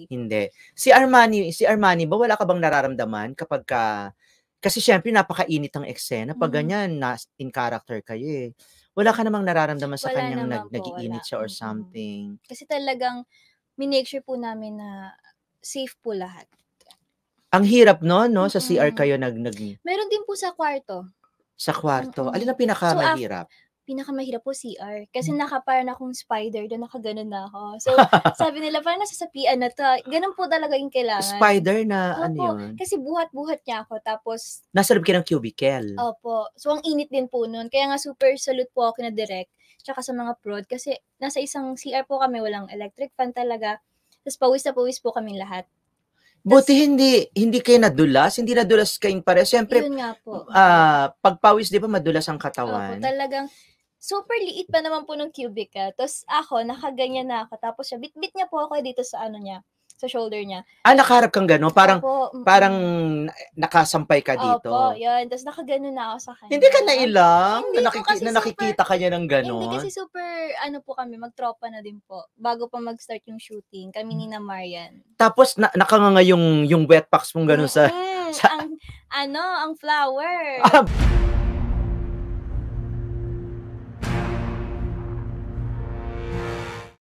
Hindi. Hindi. Si Armani ba wala ka bang nararamdaman kapagka kasi siyempre napakainit ang eksena pag ganyan in character kayo, eh. Wala ka namang nararamdaman sa Wala kanyang naman po, nag-iinit wala. siya or something? Kasi talagang minake sure po namin na safe po lahat. Ang hirap nun 'no, sa CR kayo Meron din po sa kwarto. sa kwarto. Alin ang pinakamahirap? Pinakamahirap po CR. Kasi nakaparang akong spider do'n, nakagano'n na ako. So, sabi nila parang nasasapian na 'to. Gano'n po talaga yung kailangan. Spider na ano Opo, yun? kasi buhat-buhat niya ako tapos Nasa loob kayo ng cubicle? opo. So, ang init din po nun. Kaya nga super salute po ako kina direk tsaka sa mga prod kasi nasa isang CR po kami, walang electric fan talaga. Tapos pawis na pawis po kaming lahat. Buti hindi kayo nadulas? Hindi nadulas kayong pareho? Siyempre, Yun nga po. pag pawis 'di ba madulas ang Opo, katawan? talagang super liit pa naman po ng cubicle. Tapos ako, nakaganyan na ako. Tapos siya, bitbit niya po ako dito sa ano niya, sa shoulder niya. Nakaharap kang gano'n? Parang Opo, parang nakasampay ka dito? Opo, yun. Tapos nakagano'n na ako sa kanya. Hindi ka nailang Hindi na po kasi nakikita ka niya ng Hindi kasi gano'n? super ano po kami, magtropa na din po. Bago pa mag-start yung shooting, kami ni na Marian. Tapos nakanganga yung wet packs mong gano'n sa Ang flower.